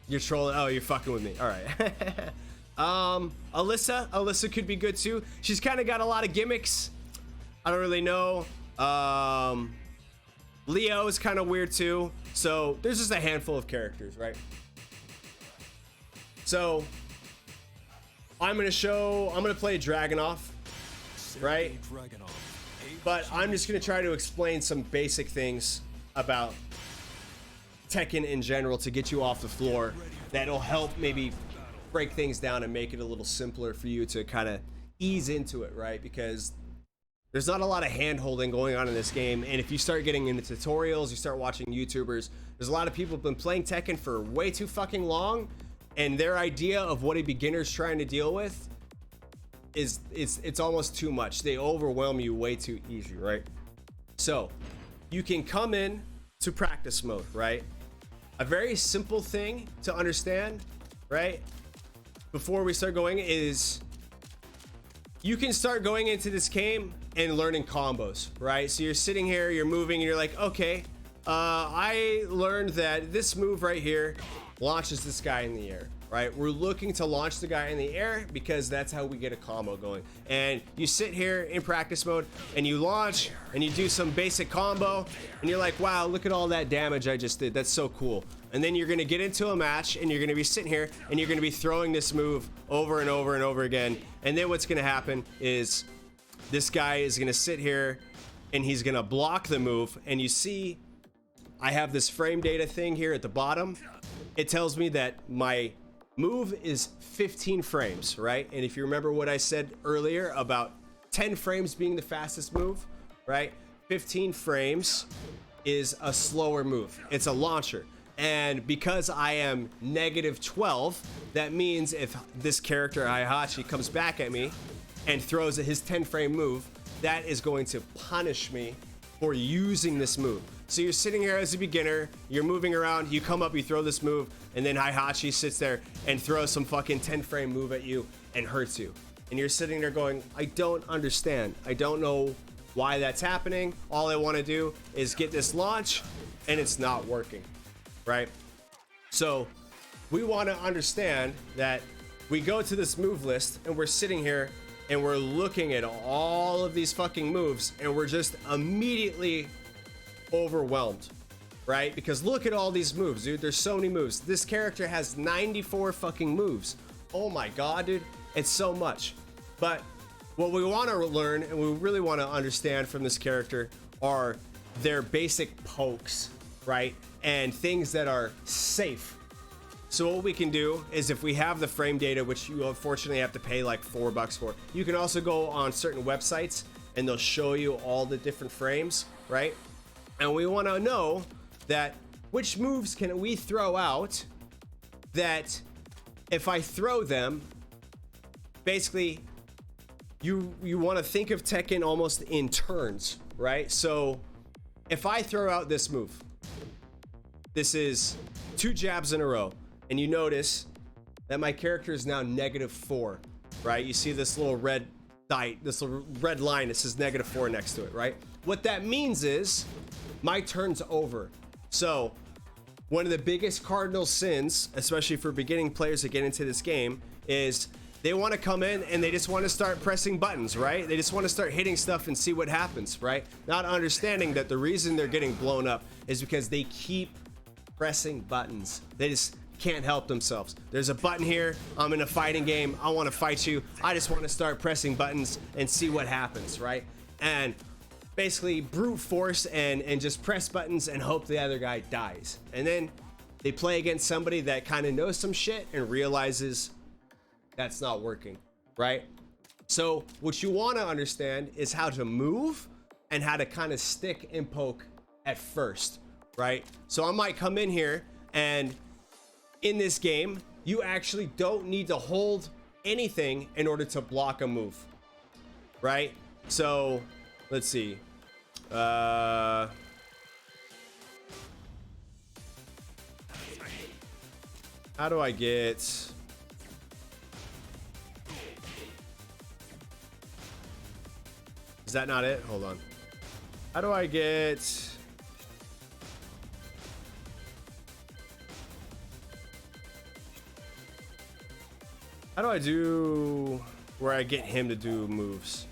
You're trolling. Oh, you're fucking with me. All right. Alyssa could be good too. She's kind of got a lot of gimmicks. I don't really know. Leo is kind of weird too. So there's just a handful of characters, right? So I'm gonna play Dragunov, right? But I'm just gonna try to explain some basic things about Tekken in general to get you off the floor. That'll help maybe break things down and make it a little simpler for you to kind of ease into it, right? Because there's not a lot of hand holding going on in this game, and if you start getting into tutorials, you start watching YouTubers, there's a lot of people who've been playing Tekken for way too fucking long, and their idea of what a beginner's trying to deal with is it's almost too much. They overwhelm you way too easy, right? So you can come in to practice mode, right? A very simple thing to understand, right? Before we start going is you can start going into this game and learning combos, right? So you're sitting here, you're moving, and you're like, okay, I learned that this move right here launches this guy in the air, right? We're looking to launch the guy in the air because that's how we get a combo going. And you sit here in practice mode and you launch and you do some basic combo and you're like, wow, look at all that damage I just did. That's so cool. And then you're gonna get into a match and you're gonna be sitting here and you're gonna be throwing this move over and over and over again. And then what's gonna happen is this guy is gonna sit here and he's gonna block the move. And you see, I have this frame data thing here at the bottom. It tells me that my move is 15 frames, right? And if you remember what I said earlier about 10 frames being the fastest move, right? 15 frames is a slower move. It's a launcher. And because I am -12, that means if this character Heihachi comes back at me and throws his 10 frame move, that is going to punish me for using this move. So you're sitting here as a beginner, you're moving around, you come up, you throw this move, and then Heihachi sits there and throws some fucking 10 frame move at you and hurts you. And you're sitting there going, I don't understand. I don't know why that's happening. All I want to do is get this launch and it's not working, right? So we want to understand that we go to this move list and we're sitting here and we're looking at all of these fucking moves and we're just immediately overwhelmed, right? Because look at all these moves, dude. There's so many moves. This character has 94 fucking moves. Oh my god, dude. It's so much. But what we want to learn and we really want to understand from this character are their basic pokes, right? And things that are safe. So what we can do is if we have the frame data, which you unfortunately have to pay like $4 for, you can also go on certain websites and they'll show you all the different frames, right? And we want to know that which moves can we throw out that if I throw them, basically you want to think of Tekken almost in turns, right? So if I throw out this move, this is 2 jabs in a row, and you notice that my character is now -4, right? You see this little red dot, this little red line that says -4 next to it, right? What that means is my turn's over. So one of the biggest cardinal sins, especially for beginning players that get into this game, is they want to come in and they just want to start pressing buttons, right? They just want to start hitting stuff and see what happens, right? Not understanding that the reason they're getting blown up is because they keep pressing buttons. They just can't help themselves. There's a button here. I'm in a fighting game. I want to fight you. I just want to start pressing buttons and see what happens, right? And basically brute force and just press buttons and hope the other guy dies. And then they play against somebody that kind of knows some shit and realizes that's not working, right? So what you want to understand is how to move and how to kind of stick and poke at first, right? So I might come in here and in this game, you actually don't need to hold anything in order to block a move, right? So let's see. How do I get... Is that not it? Hold on. How do I get... How do I do where I get him to do moves?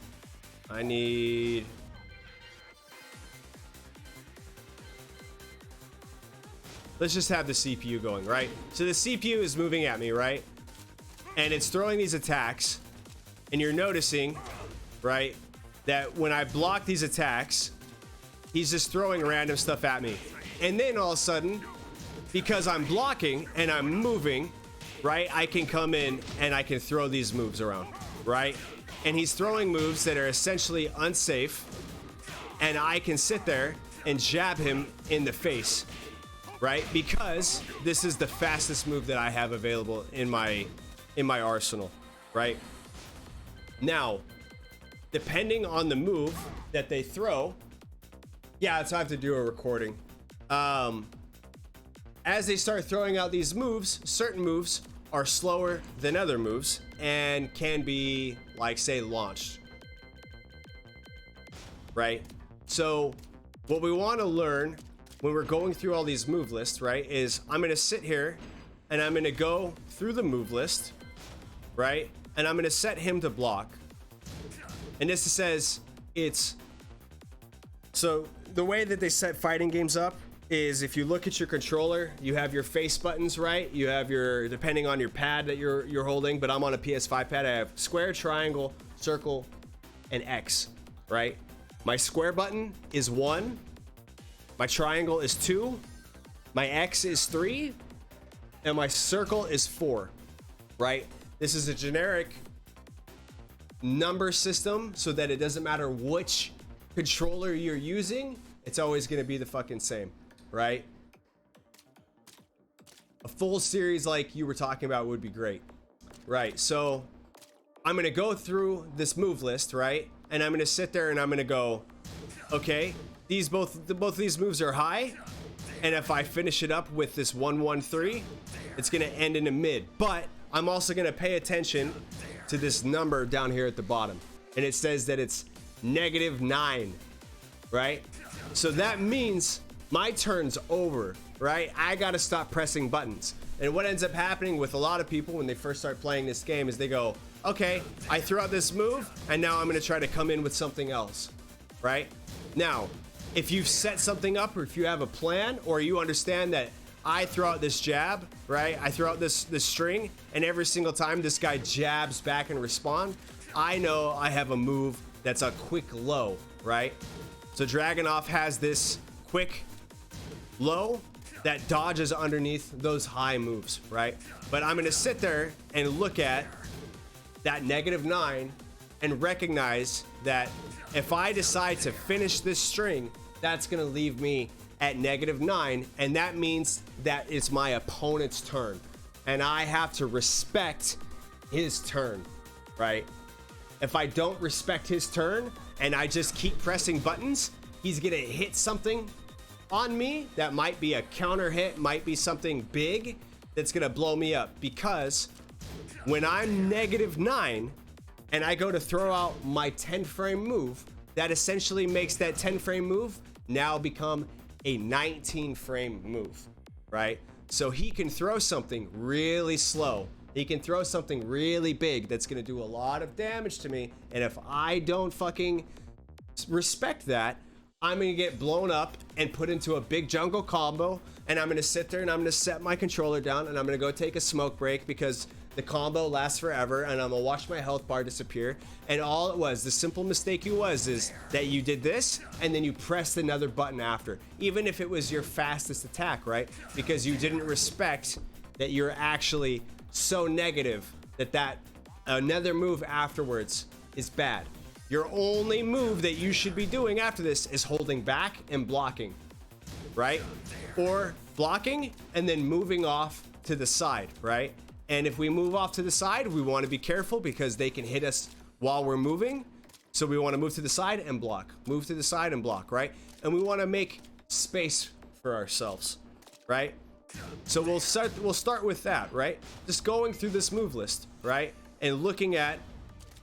I need... Let's just have the CPU going, right? So the CPU is moving at me, right? And it's throwing these attacks. And you're noticing, right, that when I block these attacks, he's just throwing random stuff at me. And then all of a sudden, because I'm blocking and I'm moving, right, I can come in and I can throw these moves around, right? And he's throwing moves that are essentially unsafe. And I can sit there and jab him in the face, right? Because this is the fastest move that I have available in my arsenal, right? Now, depending on the move that they throw, yeah, so I have to do a recording. As they start throwing out these moves, certain moves are slower than other moves and can be, like, say, launched, right? So what we want to learn when we're going through all these move lists, right, is I'm going to sit here and I'm going to go through the move list, right? And I'm going to set him to block. And this says it's... So the way that they set fighting games up is if you look at your controller, you have your face buttons, right? You have your, depending on your pad that you're holding, but I'm on a PS5 pad. I have square, triangle, circle, and X, right? My square button is 1. My triangle is 2. My X is 3. And my circle is 4, right? This is a generic number system so that it doesn't matter which controller you're using, it's always going to be the fucking same, right? A full series like you were talking about would be great, right? So I'm going to go through this move list, right? And I'm going to sit there and I'm going to go, okay, both of these moves are high, and if I finish it up with this 1-1-3, it's going to end in a mid. But I'm also going to pay attention to this number down here at the bottom, and it says that it's -9, right? So that means my turn's over, right? I got to stop pressing buttons. And what ends up happening with a lot of people when they first start playing this game is they go, okay, I threw out this move and now I'm going to try to come in with something else, right? Now, if you've set something up, or if you have a plan, or you understand that I throw out this jab, right? I throw out this string, and every single time this guy jabs back and respond, I know I have a move that's a quick low, right? So Dragunov has this quick low that dodges underneath those high moves, right? But I'm gonna sit there and look at that -9 and recognize that if I decide to finish this string, that's gonna leave me at -9, and that means that it's my opponent's turn, and I have to respect his turn, right? If I don't respect his turn and I just keep pressing buttons, he's gonna hit something on me that might be a counter hit, might be something big that's gonna blow me up, because when I'm -9 and I go to throw out my 10 frame move, that essentially makes that 10 frame move now become a 19 frame move, right? So he can throw something really slow. He can throw something really big that's gonna do a lot of damage to me. And if I don't fucking respect that, I'm gonna get blown up and put into a big jungle combo. And I'm gonna sit there and I'm gonna set my controller down and I'm gonna go take a smoke break because the combo lasts forever, and I'm gonna watch my health bar disappear. And all it was, the simple mistake is that you did this and then you pressed another button after, even if it was your fastest attack, right? Because you didn't respect that you're actually so negative that another move afterwards is bad. Your only move that you should be doing after this is holding back and blocking, right? Or blocking and then moving off to the side, right? And if we move off to the side, we want to be careful because they can hit us while we're moving. So we want to move to the side and block, move to the side and block, right? And we want to make space for ourselves, right? So we'll start with that, right? Just going through this move list, right? And looking at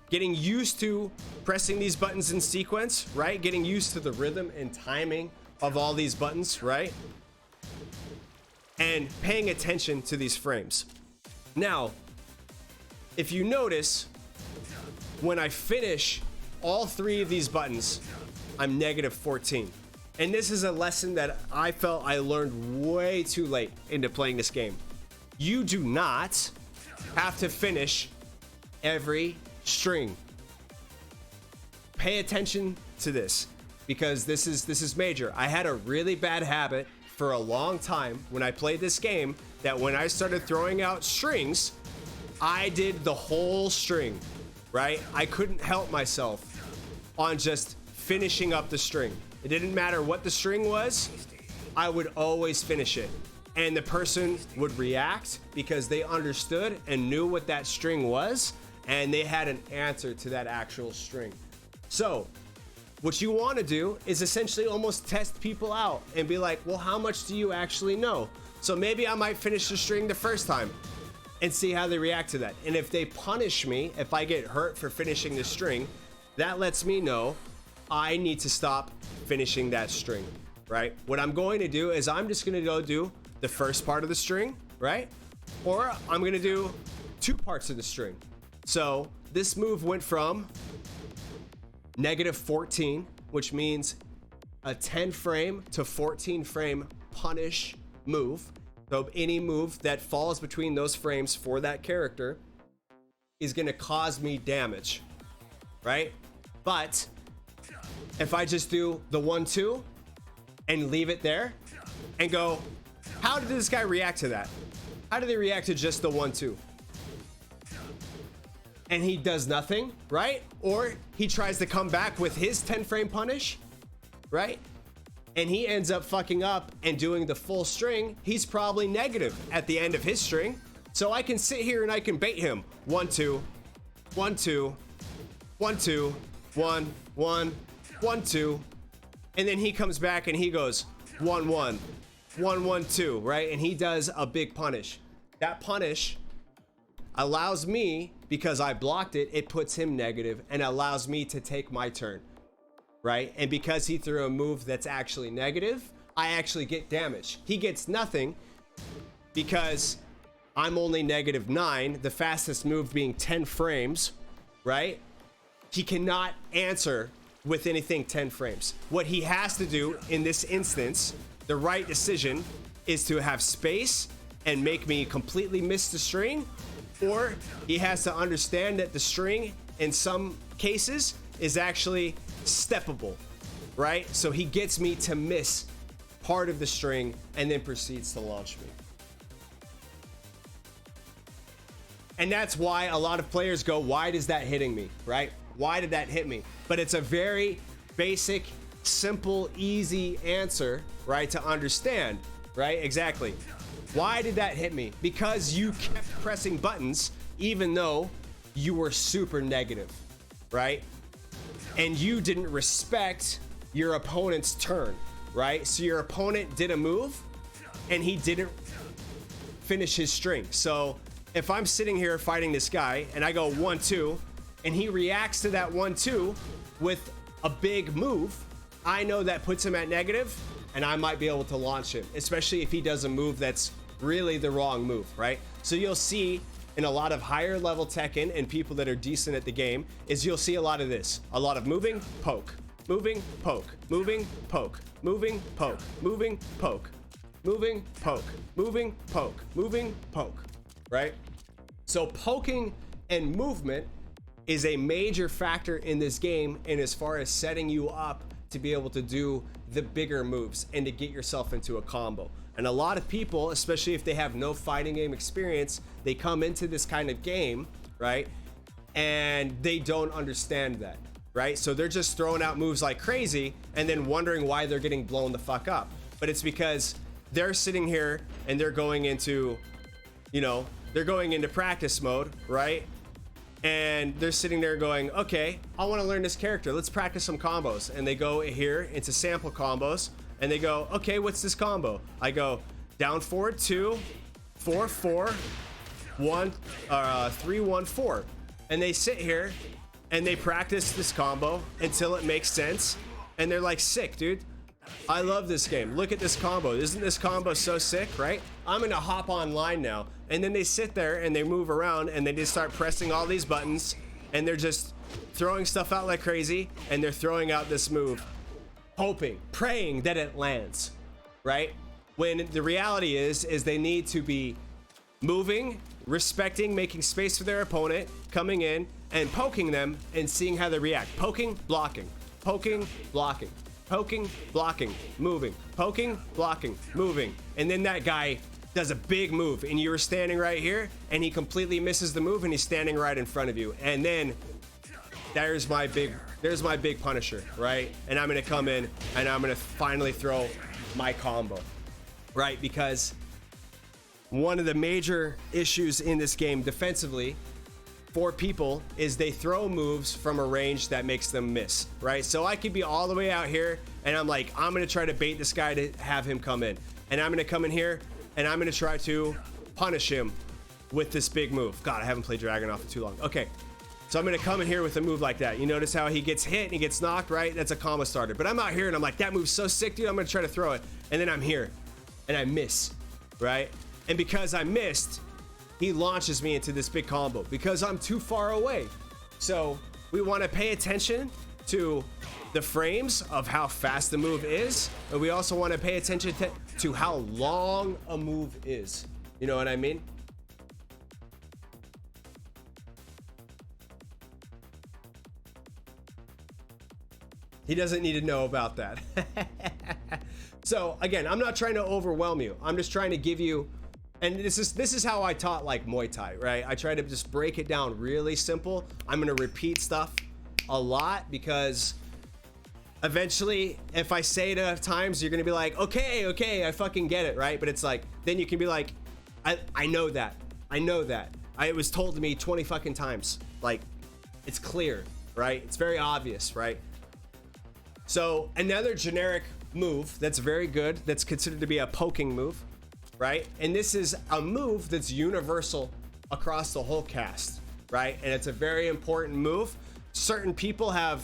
getting used to pressing these buttons in sequence, right? Getting used to the rhythm and timing of all these buttons, right? And paying attention to these frames. Now, if you notice, when I finish all 3 of these buttons, I'm negative 14. And this is a lesson that I felt I learned way too late into playing this game. You do not have to finish every string. Pay attention to this, because this is major. I had a really bad habit for a long time when I played this game, that when I started throwing out strings, I did the whole string, right? I couldn't help myself on just finishing up the string. It didn't matter what the string was, I would always finish it. And the person would react because they understood and knew what that string was, and they had an answer to that actual string. So what you want to do is essentially almost test people out and be like, well, how much do you actually know? So maybe I might finish the string the first time and see how they react to that. And if they punish me, if I get hurt for finishing the string, that lets me know I need to stop finishing that string, right? What I'm going to do is I'm just going to go do the first part of the string, right? Or I'm going to do 2 parts of the string. So this move went from negative 14, which means a 10 frame to 14 frame punish move. So any move that falls between those frames for that character is going to cause me damage, right? But if I just do the 1-2 and leave it there and go, how did this guy react to that? How did they react to just the 1-2? And he does nothing, right? Or he tries to come back with his 10 frame punish, right? And he ends up fucking up and doing the full string. He's probably negative at the end of his string. So I can sit here and I can bait him. 1-2, 1-2, 1-2, 1-1, 1-2. And then he comes back and he goes 1-1, 1-1-2, right? And he does a big punish. That punish allows me, because I blocked it, it puts him negative and allows me to take my turn, right? And because he threw a move that's actually negative, I actually get damage. He gets nothing because I'm only -9, the fastest move being 10 frames, right? He cannot answer with anything 10 frames. What he has to do in this instance, the right decision, is to have space and make me completely miss the string, or he has to understand that the string in some cases is actually steppable, right? So he gets me to miss part of the string and then proceeds to launch me. And that's why a lot of players go, why is that hitting me, right? Why did that hit me? But it's a very basic, simple, easy answer, right, to understand, right? Exactly. Why did that hit me? Because you kept pressing buttons even though you were super negative, right? And you didn't respect your opponent's turn, right? So your opponent did a move and he didn't finish his string. So if I'm sitting here fighting this guy and I go 1-2 and he reacts to that 1-2 with a big move, I know that puts him at negative and I might be able to launch him, especially if he does a move that's really the wrong move, right? So you'll see in a lot of higher level Tekken and people that are decent at the game is you'll see a lot of this, a lot of moving, poke, moving, poke, moving, poke, moving, poke, moving, poke, moving, poke, moving, poke, moving, poke, right? So poking and movement is a major factor in this game, and as far as setting you up to be able to do the bigger moves and to get yourself into a combo. And a lot of people, especially if they have no fighting game experience, they come into this kind of game, right? And they don't understand that, right? So they're just throwing out moves like crazy and then wondering why they're getting blown the fuck up. But it's because they're sitting here and they're going into, you know, they're going into practice mode, right? And they're sitting there going, okay, I want to learn this character. Let's practice some combos. And they go here into sample combos and they go, okay, what's this combo? I go down forward 2, 4, 4, 1, 3, 1, 4. And they sit here and they practice this combo until it makes sense. And they're like, sick, dude. I love this game. Look at this combo. Isn't this combo so sick, right? I'm gonna hop online now. And then they sit there and they move around and they just start pressing all these buttons and they're just throwing stuff out like crazy, and they're throwing out this move, hoping, praying that it lands, right? When the reality is they need to be moving, respecting, making space for their opponent, coming in and poking them and seeing how they react. Poking, blocking, poking, blocking, poking, blocking, moving, poking, blocking, moving. And then that guy does a big move and you were standing right here and he completely misses the move and he's standing right in front of you. And then there's my big punisher, right? And I'm gonna come in and I'm gonna finally throw my combo, right? Because one of the major issues in this game defensively for people is they throw moves from a range that makes them miss, right? So I could be all the way out here and I'm like, I'm gonna try to bait this guy to have him come in. And I'm gonna come in here and I'm gonna try to punish him with this big move. God, I haven't played Dragunov for too long. Okay, so I'm gonna come in here with a move like that. You notice how he gets hit and he gets knocked, right? That's a combo starter. But I'm out here and I'm like, that move's so sick, dude. I'm gonna try to throw it. And then I'm here and I miss, right? And because I missed, he launches me into this big combo because I'm too far away. So we wanna pay attention to the frames of how fast the move is, and we also want to pay attention to how long a move is. You know what I mean? He doesn't need to know about that. So again, I'm not trying to overwhelm you. I'm just trying to give you, and this is how I taught like Muay Thai, right? I try to just break it down really simple. I'm gonna repeat stuff a lot because eventually, if I say it enough times, you're gonna be like, okay, I fucking get it, right? But it's like, then you can be like, I know that. It was told to me 20 fucking times. Like, it's clear, right? It's very obvious, right? So another generic move that's very good, that's considered to be a poking move, right? And this is a move that's universal across the whole cast, right? And it's a very important move. Certain people have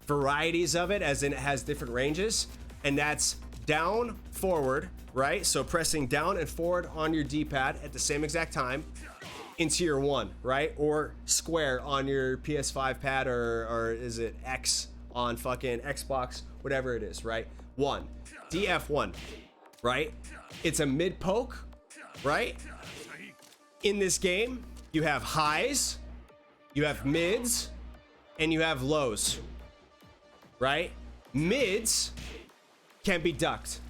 varieties of it, as in it has different ranges, and that's down, forward, right? So pressing down and forward on your D-pad at the same exact time into your one, right? Or square on your PS5 pad, or is it X on fucking Xbox, whatever it is, right? One, DF1, right? It's a mid poke, right? In this game, you have highs, you have mids, and you have lows, right? Mids can be ducked,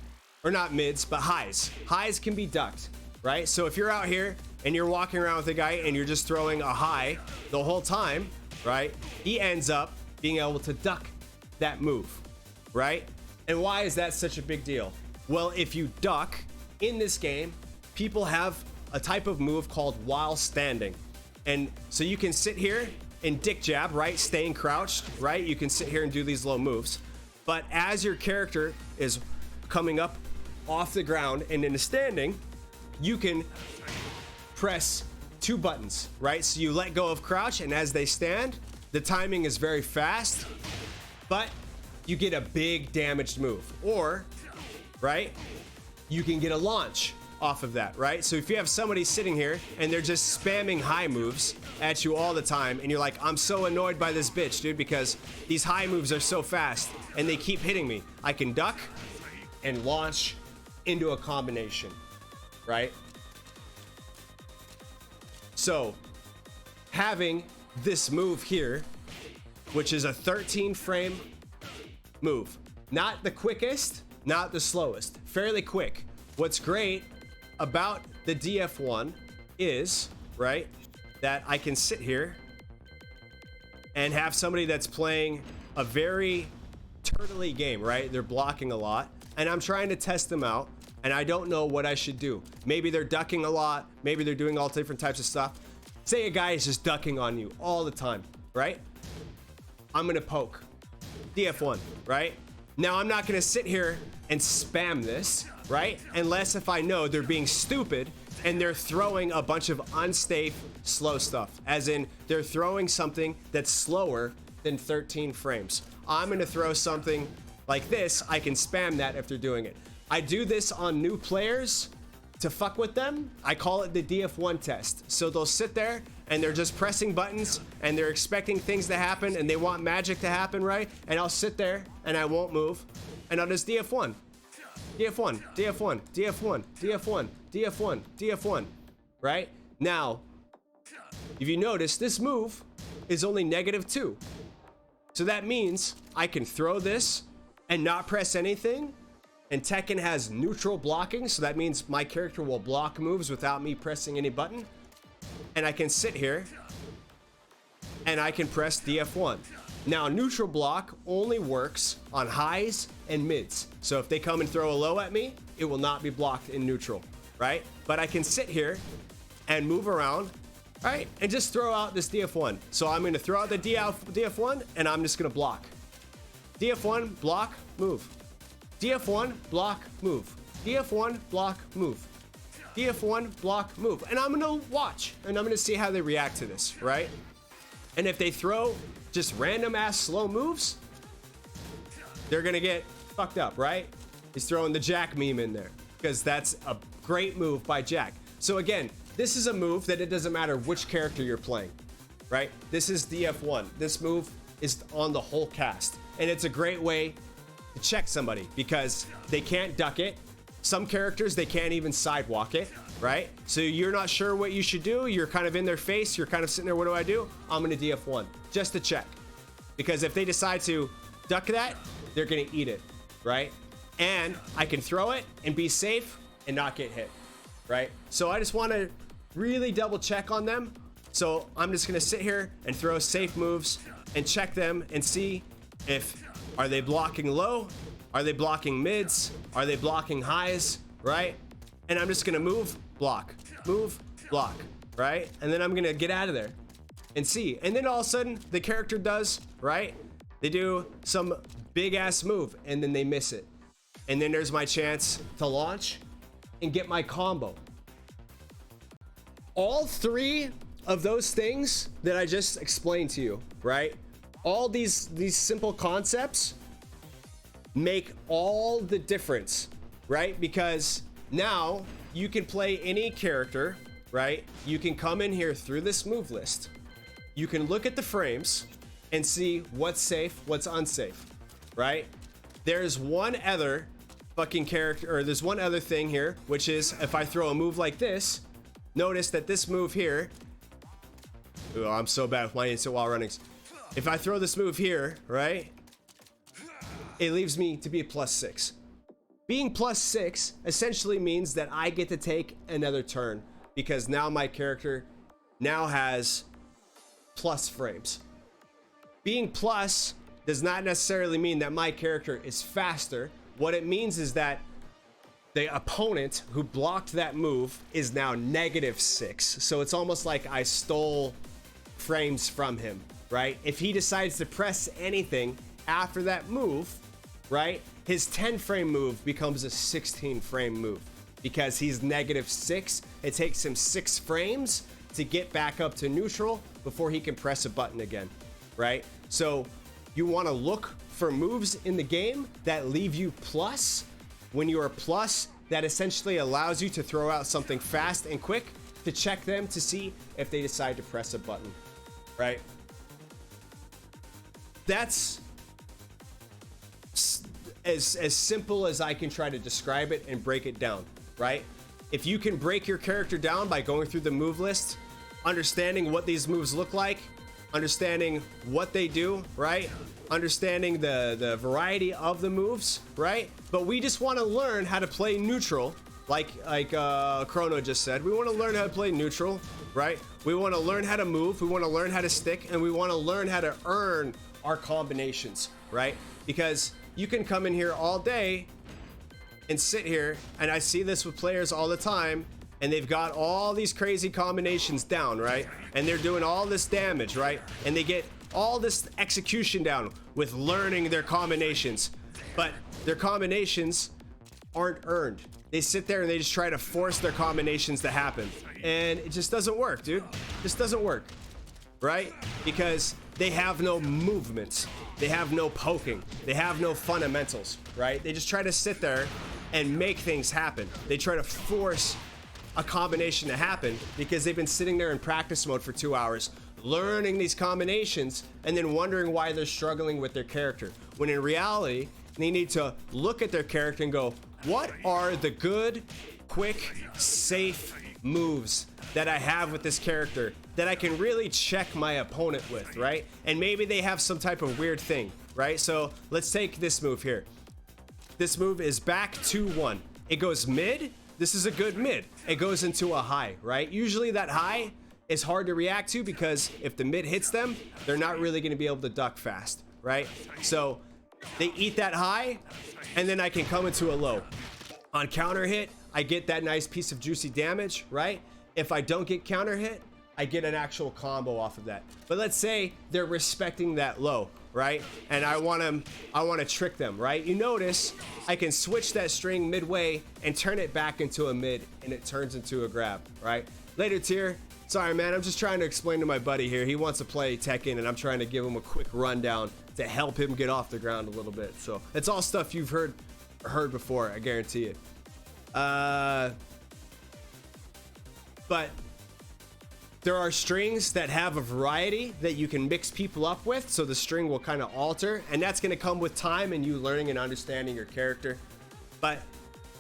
or not mids, but highs. Highs can be ducked, right? So if you're out here and you're walking around with a guy and you're just throwing a high the whole time, right? He ends up being able to duck that move, right? And why is that such a big deal? Well, if you duck in this game, people have a type of move called while standing. And so you can sit here and dick jab, right? Staying crouched, right? You can sit here and do these low moves. But as your character is coming up off the ground and in a standing, you can press two buttons, right? So you let go of crouch, and as they stand, the timing is very fast, but you get a big damaged move. Or, right, you can get a launch off of that, right? So if you have somebody sitting here and they're just spamming high moves at you all the time, and you're like, I'm so annoyed by this bitch, dude, because these high moves are so fast and they keep hitting me. I can duck and launch into a combination, right? So having this move here, which is a 13 frame move, not the quickest, not the slowest, fairly quick. What's great about the DF1 is, right, that I can sit here and have somebody that's playing a very turtly game, right? They're blocking a lot, and I'm trying to test them out, and I don't know what I should do. Maybe they're ducking a lot, maybe they're doing all different types of stuff. Say a guy is just ducking on you all the time, right? I'm gonna poke. DF1, right? Now I'm not gonna sit here and spam this, right? Unless if I know they're being stupid and they're throwing a bunch of unsafe, slow stuff. As in, they're throwing something that's slower than 13 frames. I'm gonna throw something like this. I can spam that if they're doing it. I do this on new players to fuck with them, I call it the DF1 test. So they'll sit there and they're just pressing buttons and they're expecting things to happen and they want magic to happen, right? And I'll sit there and I won't move and I'll just DF1. DF1, DF1, DF1, DF1, DF1, DF1, right? Now, if you notice, this move is only -2. So that means I can throw this and not press anything. And Tekken has neutral blocking, so that means my character will block moves without me pressing any button. And I can sit here and I can press DF1. Now, neutral block only works on highs and mids. So if they come and throw a low at me, it will not be blocked in neutral, right? But I can sit here and move around, right? And just throw out this DF1. So I'm gonna throw out the DF1 and I'm just gonna block. DF1, block, move. DF1, block, move. DF1, block, move. DF1, block, move. And I'm gonna watch and I'm gonna see how they react to this, right? And if they throw just random ass slow moves, they're gonna get fucked up, right? He's throwing the Jack meme in there because that's a great move by Jack. So again, this is a move that it doesn't matter which character you're playing, right? This is DF1. This move is on the whole cast. And it's a great way to check somebody because they can't duck it. Some characters, they can't even sidewalk it, right? So you're not sure what you should do. You're kind of in their face. You're kind of sitting there, what do I do? I'm gonna DF1 just to check. Because if they decide to duck that, they're gonna eat it, right? And I can throw it and be safe and not get hit, right? So I just wanna really double check on them. So I'm just gonna sit here and throw safe moves and check them and see if are they blocking low? Are they blocking mids? Are they blocking highs? Right? And I'm just gonna move, block, right? And then I'm gonna get out of there and see. And then all of a sudden the character does, right? They do some big ass move and then they miss it. And then there's my chance to launch and get my combo. All three of those things that I just explained to you, right? All these simple concepts make all the difference, right? Because now you can play any character, right? You can come in here through this move list. You can look at the frames and see what's safe, what's unsafe, right? There's one other fucking character, or there's one other thing here, which is if I throw a move like this, notice that this move here, oh, I'm so bad with my instant wall runnings. If I throw this move here, right, it leaves me to be a +6. Being +6 essentially means that I get to take another turn because now my character now has plus frames. Being plus does not necessarily mean that my character is faster. What it means is that the opponent who blocked that move is now -6. So it's almost like I stole frames from him, right? If he decides to press anything after that move, right, his 10 frame move becomes a 16 frame move because he's -6. It takes him 6 frames to get back up to neutral before he can press a button again, right? So you want to look for moves in the game that leave you plus. When you are plus, that essentially allows you to throw out something fast and quick to check them to see if they decide to press a button, right? That's as simple as I can try to describe it and break it down, right? If you can break your character down by going through the move list, understanding what these moves look like, understanding what they do, right? Understanding the variety of the moves, right? But we just want to learn how to play neutral, like Chrono just said. We want to learn how to play neutral, right? We want to learn how to move, we want to learn how to stick, and we want to learn how to earn our combinations, right? Because you can come in here all day and sit here, and I see this with players all the time, and they've got all these crazy combinations down, right? And they're doing all this damage, right? And they get all this execution down with learning their combinations, but their combinations aren't earned. They sit there and they just try to force their combinations to happen, and it just doesn't work, dude. It just doesn't work, right? Because they have no movements, they have no poking, they have no fundamentals, right? They just try to sit there and make things happen. They try to force a combination to happen because they've been sitting there in practice mode for 2 hours, learning these combinations, and then wondering why they're struggling with their character. When in reality, they need to look at their character and go, what are the good, quick, safe moves that I have with this character that I can really check my opponent with, right? And maybe they have some type of weird thing, right? So let's take this move here. This move is back 2-1. It goes mid. This is a good mid. It goes into a high, right? Usually that high is hard to react to because if the mid hits them, they're not really going to be able to duck fast, right? So they eat that high, and then I can come into a low. On counter hit, I get that nice piece of juicy damage, right? If I don't get counter hit, I get an actual combo off of that. But let's say they're respecting that low, right? And I want to trick them, right? You notice I can switch that string midway and turn it back into a mid, and it turns into a grab, right? Later tier. Sorry, man, I'm just trying to explain to my buddy here. He wants to play Tekken, and I'm trying to give him a quick rundown to help him get off the ground a little bit. So it's all stuff you've heard before, I guarantee it. But there are strings that have a variety that you can mix people up with, so the string will kind of alter, and that's going to come with time and you learning and understanding your character. But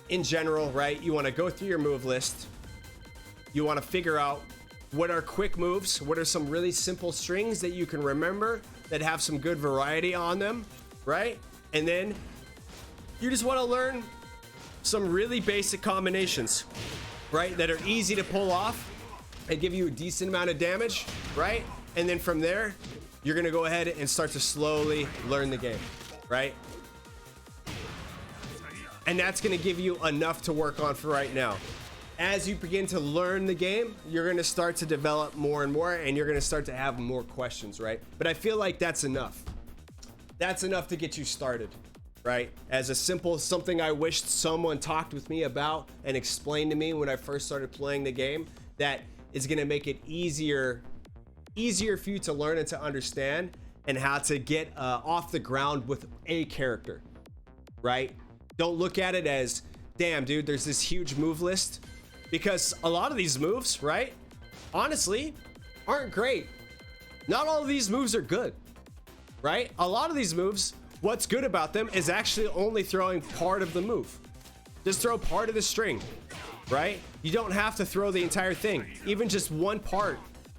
in general, right, you want to go through your move list. You want to figure out what are quick moves, what are some really simple strings that you can remember that have some good variety on them, right? And then you just want to learn some really basic combinations, right, that are easy to pull off and give you a decent amount of damage, right? And then from there, you're going to go ahead and start to slowly learn the game, right? And that's going to give you enough to work on for right now. As you begin to learn the game, you're going to start to develop more and more, and you're going to start to have more questions, right? But I feel like that's enough. That's enough to get you started, right? As a simple something I wished someone talked with me about and explained to me when I first started playing the game, that is going to make it easier for you to learn and to understand and how to get off the ground with a character, right? Don't look at it as, damn, dude, there's this huge move list. Because a lot of these moves, right, honestly, aren't great. Not all of these moves are good, right? A lot of these moves, what's good about them is actually only throwing part of the move. Just throw part of the string, right? You don't have to throw the entire thing. Even just one part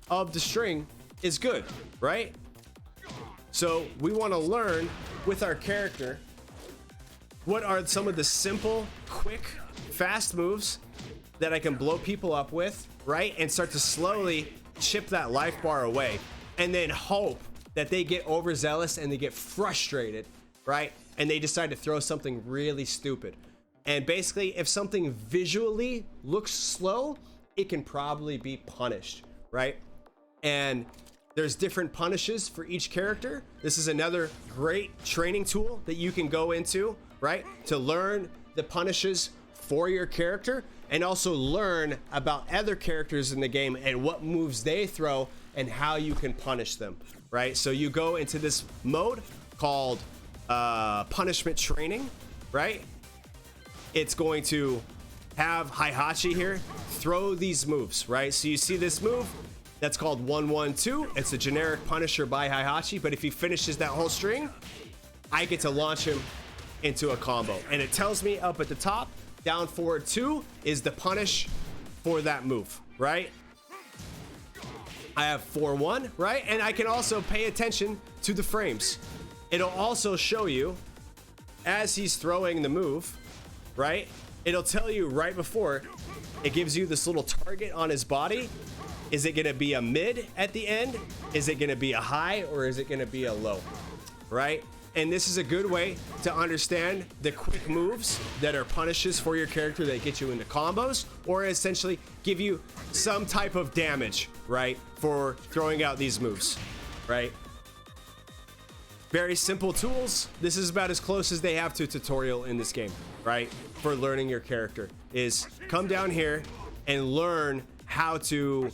of the string is good, right? So we want to learn with our character what are some of the simple, quick, fast moves that I can blow people up with, right? And start to slowly chip that life bar away, and then hope that they get overzealous and they get frustrated, right? And they decide to throw something really stupid. And basically, if something visually looks slow, it can probably be punished, right? And there's different punishes for each character. This is another great training tool that you can go into, right? To learn the punishes for your character, and also learn about other characters in the game and what moves they throw and how you can punish them, right? So you go into this mode called punishment training, right? It's going to have Heihachi here throw these moves, right? So you see this move that's called 1-1-2. It's a generic punisher by Heihachi, but if he finishes that whole string, I get to launch him into a combo. And it tells me up at the top, down forward 2 is the punish for that move, right? I have 4-1, right? And I can also pay attention to the frames. It'll also show you as he's throwing the move, right? It'll tell you right before, it gives you this little target on his body. Is it gonna be a mid at the end? Is it gonna be a high, or is it gonna be a low, right? And this is a good way to understand the quick moves that are punishes for your character that get you into combos, or essentially give you some type of damage, right, for throwing out these moves, right? Very simple tools. This is about as close as they have to a tutorial in this game, right? For learning your character is come down here and learn how to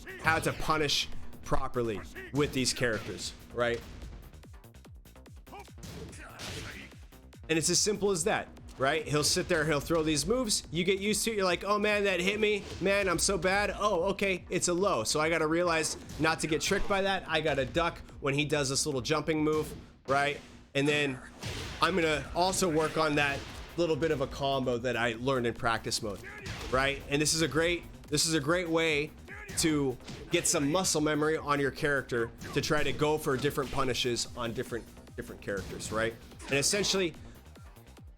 punish properly with these characters, right? And it's as simple as that. right? He'll sit there, he'll throw these moves. You get used to it. You're like, oh man, that hit me. Man, I'm so bad. Oh, okay, it's a low. So I got to realize not to get tricked by that. I got to duck when he does this little jumping move, right? And then I'm going to also work on that little bit of a combo that I learned in practice mode, right? And this is a great way to get some muscle memory on your character to try to go for different punishes on different characters, right? And essentially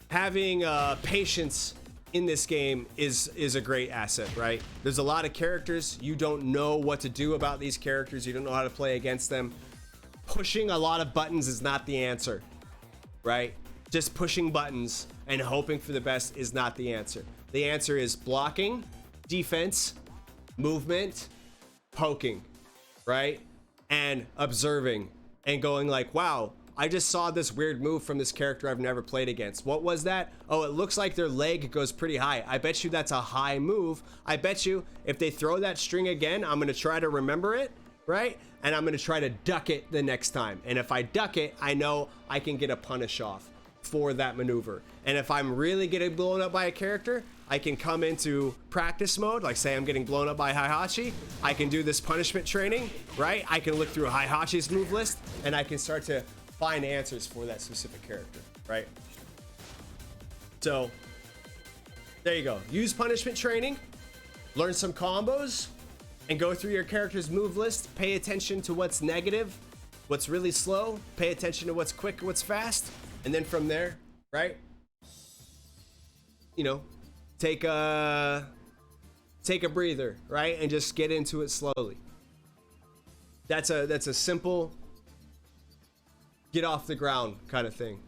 having patience in this game is a great asset, right? There's a lot of characters. You don't know what to do about these characters. You don't know how to play against them. Pushing a lot of buttons is not the answer, right? Just pushing buttons and hoping for the best is not the answer. The answer is blocking, defense, movement, poking, right? And observing and going like, wow, I just saw this weird move from this character I've never played against. What was that? Oh, it looks like their leg goes pretty high. I bet you that's a high move. I bet you if they throw that string again, I'm going to try to remember it, right? And I'm going to try to duck it the next time. And if I duck it, I know I can get a punish off for that maneuver. And if I'm really getting blown up by a character, I can come into practice mode, like say I'm getting blown up by Heihachi. I can do this punishment training, right? I can look through Heihachi's move list and I can start to find answers for that specific character, right? So there you go. Use punishment training, learn some combos, and go through your character's move list. Pay attention to what's negative, what's really slow. Pay attention to what's quick, what's fast. And then from there, right? You know, take a breather, right? And just get into it slowly. That's a simple get off the ground kind of thing.